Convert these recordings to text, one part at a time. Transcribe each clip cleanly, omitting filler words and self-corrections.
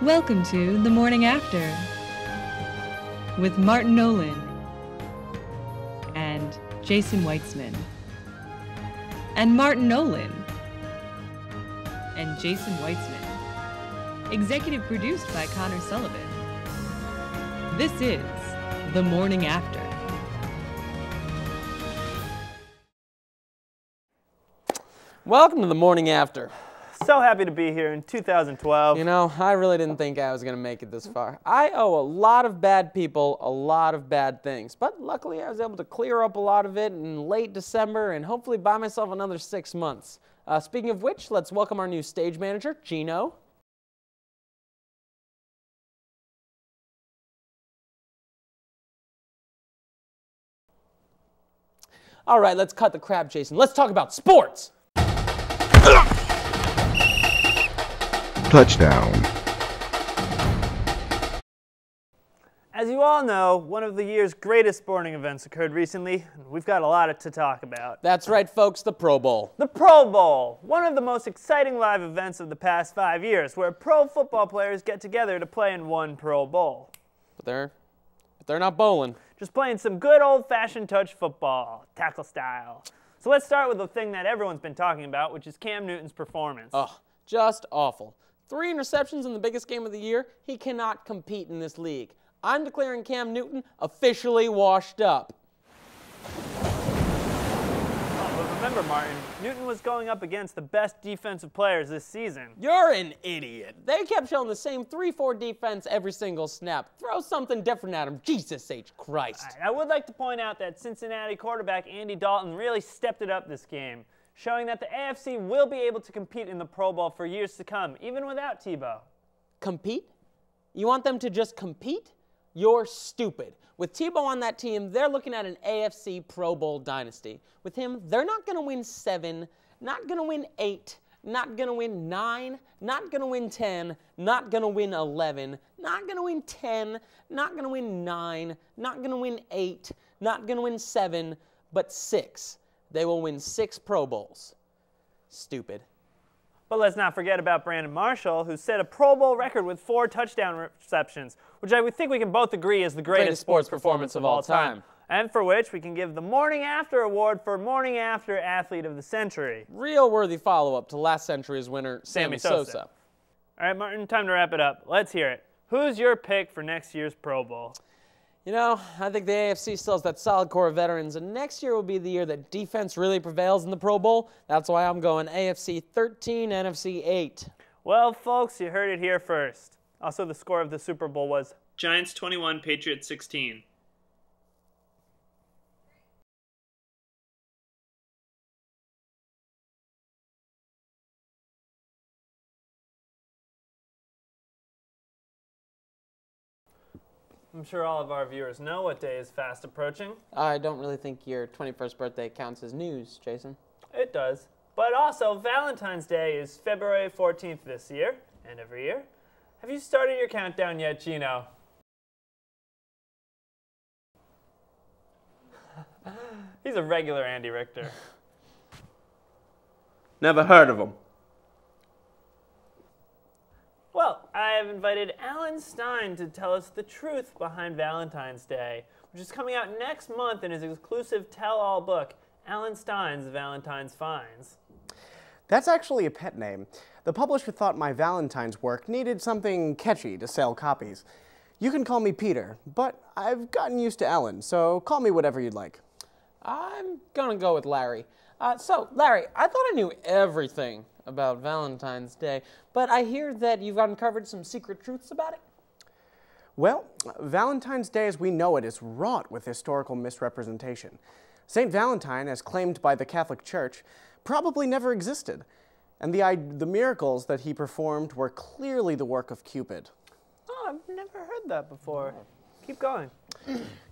Welcome to The Morning After with Martin Nolan and Jason Weitzman. And Martin Nolan and Jason Weitzman. Executive produced by Connor Sullivan. This is The Morning After. Welcome to The Morning After. So happy to be here in 2012. You know, I really didn't think I was going to make it this far. I owe a lot of bad people a lot of bad things, but luckily I was able to clear up a lot of it in late December and hopefully buy myself another 6 months. Speaking of which, let's welcome our new stage manager, Gino. All right, let's cut the crap, Jason. Let's talk about sports. Touchdown. As you all know, one of the year's greatest sporting events occurred recently, and we've got a lot to talk about. That's right, folks, the Pro Bowl. The Pro Bowl, one of the most exciting live events of the past 5 years, where pro football players get together to play in one Pro Bowl. But they're not bowling. Just playing some good old-fashioned touch football, tackle style. So let's start with the thing that everyone's been talking about, which is Cam Newton's performance. Oh, just awful. 3 interceptions in the biggest game of the year. He cannot compete in this league. I'm declaring Cam Newton officially washed up. Oh, but remember, Martin, Newton was going up against the best defensive players this season. You're an idiot. They kept showing the same 3-4 defense every single snap. Throw something different at him. Jesus H. Christ. All right, I would like to point out that Cincinnati quarterback Andy Dalton really stepped it up this game, showing that the AFC will be able to compete in the Pro Bowl for years to come, even without Tebow. Compete? You want them to just compete? You're stupid. With Tebow on that team, they're looking at an AFC Pro Bowl dynasty. With him, they're not going to win 7, not going to win 8, not going to win 9, not going to win 10, not going to win 11, not going to win 10, not going to win 9, not going to win 8, not going to win 7, but 6. They will win 6 Pro Bowls. Stupid. But let's not forget about Brandon Marshall, who set a Pro Bowl record with 4 touchdown receptions, which I would think we can both agree is the greatest sports performance of all time. And for which we can give the Morning After Award for Morning After Athlete of the Century. Real worthy follow-up to last century's winner, Sammy Sosa. All right, Martin, time to wrap it up. Let's hear it. Who's your pick for next year's Pro Bowl? You know, I think the AFC still has that solid core of veterans, and next year will be the year that defense really prevails in the Pro Bowl. That's why I'm going AFC 13, NFC 8. Well, folks, you heard it here first. Also, the score of the Super Bowl was Giants 21, Patriots 16. I'm sure all of our viewers know what day is fast approaching. I don't really think your 21st birthday counts as news, Jason. It does. But also, Valentine's Day is February 14th this year, and every year. Have you started your countdown yet, Gino? He's a regular Andy Richter. Never heard of him. Well, I have invited Alan Stein to tell us the truth behind Valentine's Day, which is coming out next month in his exclusive tell-all book, Alan Stein's Valentine's Finds. That's actually a pet name. The publisher thought my Valentine's work needed something catchy to sell copies. You can call me Peter, but I've gotten used to Alan, so call me whatever you'd like. I'm gonna go with Larry. So, Larry, I thought I knew everything about Valentine's Day, but I hear that you've uncovered some secret truths about it? Well, Valentine's Day as we know it is wrought with historical misrepresentation. St. Valentine, as claimed by the Catholic Church, probably never existed, and the miracles that he performed were clearly the work of Cupid. Oh, I've never heard that before. Keep going.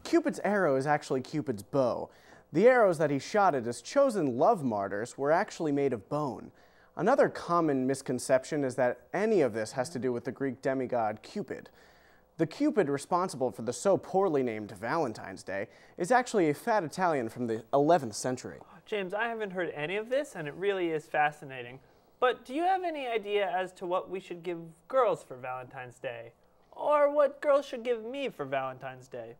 Cupid's arrow is actually Cupid's bow. The arrows that he shot at his chosen love martyrs were actually made of bone. Another common misconception is that any of this has to do with the Greek demigod Cupid. The Cupid responsible for the so poorly named Valentine's Day is actually a fat Italian from the 11th century. James, I haven't heard any of this, and it really is fascinating. But do you have any idea as to what we should give girls for Valentine's Day? Or what girls should give me for Valentine's Day?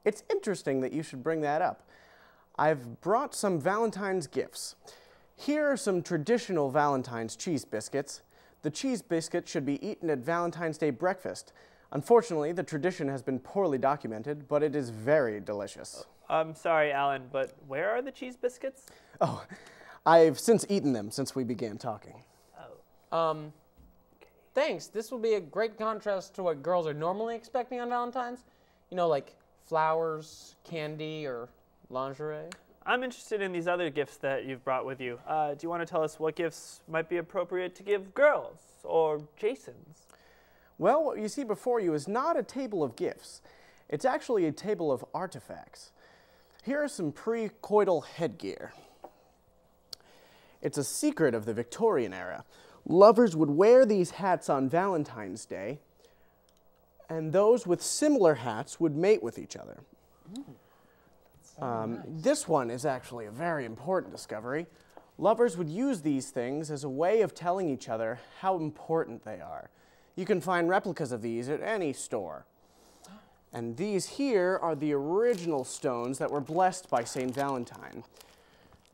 It's interesting that you should bring that up. I've brought some Valentine's gifts. Here are some traditional Valentine's cheese biscuits. The cheese biscuit should be eaten at Valentine's Day breakfast. Unfortunately, the tradition has been poorly documented, but it is very delicious. I'm sorry, Alan, but where are the cheese biscuits? Oh, I've since eaten them since we began talking. Thanks. This will be a great contrast to what girls are normally expecting on Valentine's. You know, like flowers, candy, or lingerie. I'm interested in these other gifts that you've brought with you. Do you want to tell us what gifts might be appropriate to give girls or Jasons? Well, what you see before you is not a table of gifts. It's actually a table of artifacts. Here are some pre-coital headgear. It's a secret of the Victorian era. Lovers would wear these hats on Valentine's Day, and those with similar hats would mate with each other. Nice. This one is actually a very important discovery. Lovers would use these things as a way of telling each other how important they are. You can find replicas of these at any store. And these here are the original stones that were blessed by St. Valentine.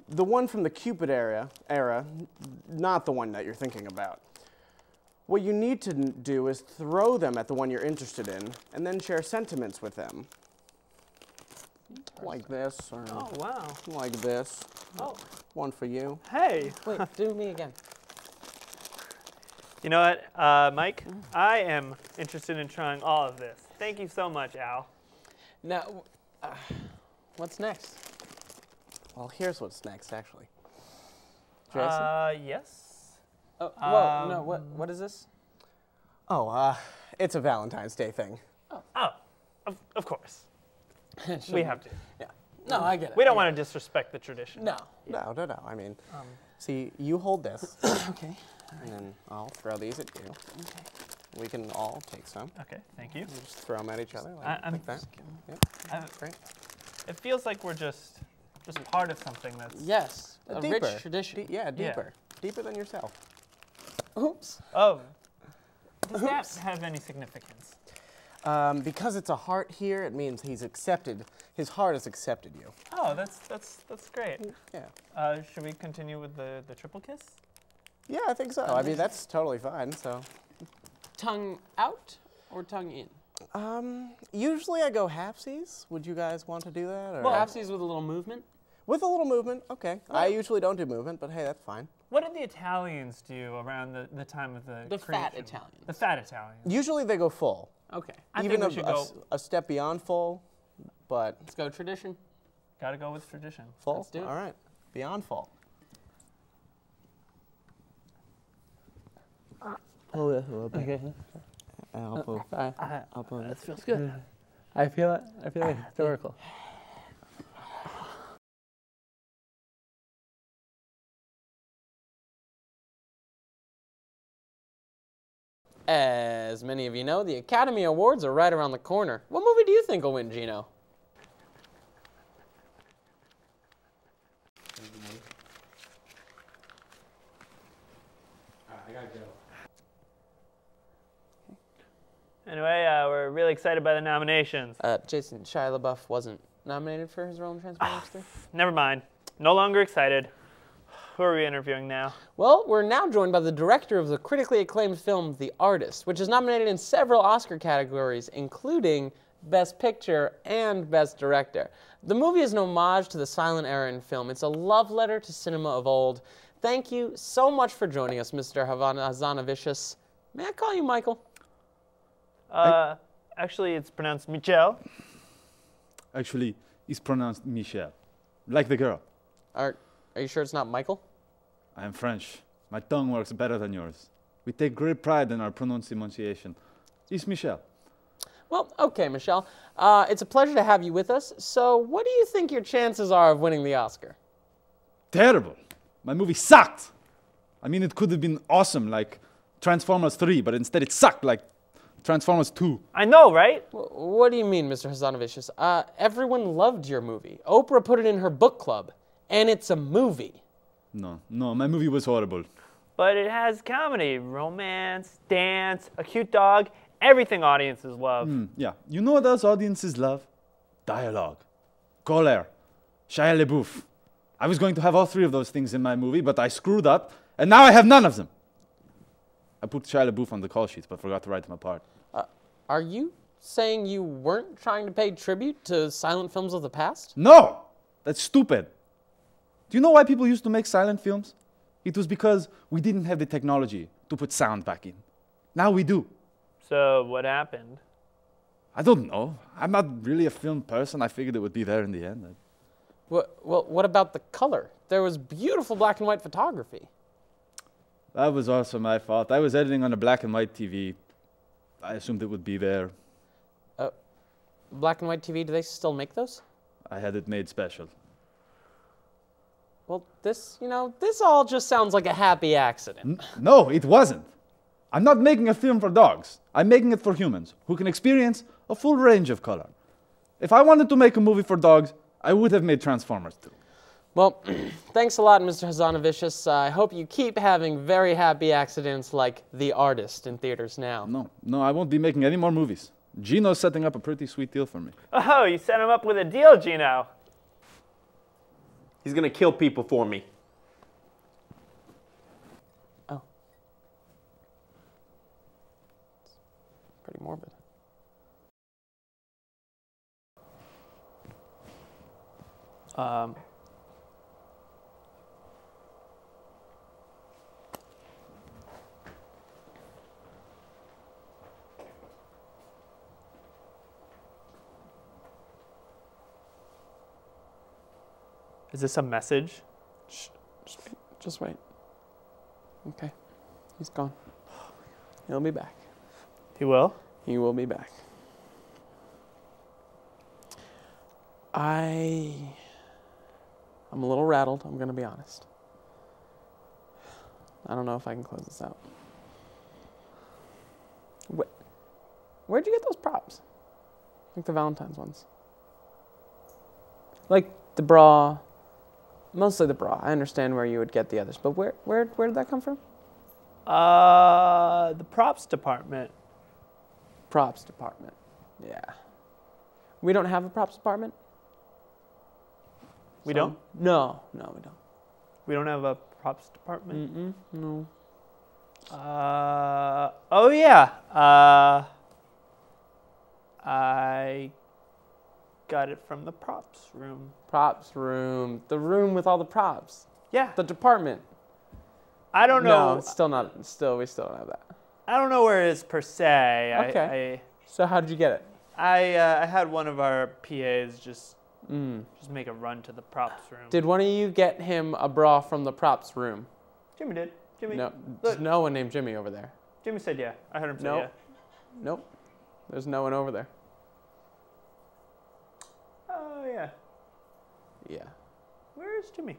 The one from the Cupid era, not the one that you're thinking about. What you need to do is throw them at the one you're interested in, and then share sentiments with them. Like this, or Oh, wow. like this. Oh, One for you. hey. Wait, do me again. You know what, Mike? I am interested in trying all of this. Thank you so much, Al. Now, what's next? Well, here's what's next, actually. Jason? Yes. Oh, whoa, no, what is this? It's a Valentine's Day thing. Oh, of course. We have to. Yeah. No, I get it. We don't want to disrespect the tradition. No. No. I mean, see, you hold this, Okay. and then I'll throw these at you. Okay. We can all take some. Okay, thank you. Just throw them at each other I'm like that. I- Great. It feels like we're just part of something that's. Yes, a Deeper. rich tradition. Yeah, deeper. Deeper than yourself. Oops. Oh. Does that have any significance? Because it's a heart here, it means he's accepted. His heart has accepted you. Oh, that's great. Yeah. Should we continue with the triple kiss? Yeah, I think so. I mean, that's totally fine. So, Tongue out or tongue in? usually I go halfsies. Would you guys want to do that? Or? Well, halfsies with a little movement. With a little movement, okay. I usually don't do movement, but hey, that's fine. What did the Italians do around the time of the The fat creation? Italians. The fat Italians. Usually they go full. Okay. I Even think we should go. a step beyond full, but Let's go tradition. Gotta go with tradition. full? Let's do it. All right, beyond full. Okay. Elbow. Elbow. This feels good. I feel it historical. As many of you know, the Academy Awards are right around the corner. What movie do you think will win, Gino? Anyway, we're really excited by the nominations. Jason, Shia LaBeouf wasn't nominated for his role in Transformers 3? Never mind. No longer excited. Who are we interviewing now? Well, we're now joined by the director of the critically acclaimed film The Artist, which is nominated in several Oscar categories, including Best Picture and Best Director. The movie is an homage to the silent era in film. It's a love letter to cinema of old. Thank you so much for joining us, Mr. Hazanavicius. May I call you Michael? Actually, it's pronounced Michel. Actually, it's pronounced Michel, like the girl. Are you sure it's not Michael? I am French. My tongue works better than yours. We take great pride in our pronunciation. It's Michel. Well, okay, Michelle. It's a pleasure to have you with us. So, what do you think your chances are of winning the Oscar? Terrible. My movie sucked. I mean, it could have been awesome, like Transformers 3, but instead it sucked, like Transformers 2. I know, right? What do you mean, Mr. Hazanavicius? Everyone loved your movie. Oprah put it in her book club, and it's a movie. No, my movie was horrible. but it has comedy, romance, dance, a cute dog, everything audiences love. Yeah. You know what else audiences love? Dialogue. Color. Shia LaBeouf. I was going to have all three of those things in my movie, but I screwed up, and now I have none of them. I put Shia LaBeouf on the call sheet, but forgot to write him apart. Are you saying you weren't trying to pay tribute to silent films of the past? No! That's stupid. Do you know why people used to make silent films? It was because we didn't have the technology to put sound back in. Now we do. So what happened? I don't know. I'm not really a film person. I figured it would be there in the end. What about the color? There was beautiful black and white photography. That was also my fault. I was editing on a black and white TV. I assumed it would be there. Black and white TV, do they still make those? I had it made special. Well, this all just sounds like a happy accident. No, it wasn't. I'm not making a film for dogs. I'm making it for humans who can experience a full range of color. If I wanted to make a movie for dogs, I would have made Transformers 2. Well, thanks a lot, Mr. Hasanavicius. I hope you keep having very happy accidents like The Artist in theaters now. No, I won't be making any more movies. Gino's setting up a pretty sweet deal for me. Oh, you set him up with a deal, Gino. He's gonna kill people for me. Oh. It's pretty morbid. Is this a message? Shh, just wait. Okay, he's gone. He'll be back. He will? He will be back. I'm a little rattled, I'm gonna be honest. I don't know if I can close this out. Where'd you get those props? Like the Valentine's ones. Like the bra, mostly the bra. I understand where you would get the others, but where did that come from? The props department. Props department. Yeah. We don't have a props department? We don't? No, we don't. We don't have a props department? No. Oh yeah. I got it from the props room. Props room. The room with all the props. Yeah. The department. I don't know. No, it's still not. We still don't have that. I don't know where it is per se. Okay. So how did you get it? I had one of our PAs just make a run to the props room. Did one of you get him a bra from the props room? Jimmy did. Jimmy. No, Look. there's no one named Jimmy over there. Jimmy said yeah. I heard him say Nope. yeah. Nope. There's no one over there. Oh yeah. Yeah. Where is Jimmy?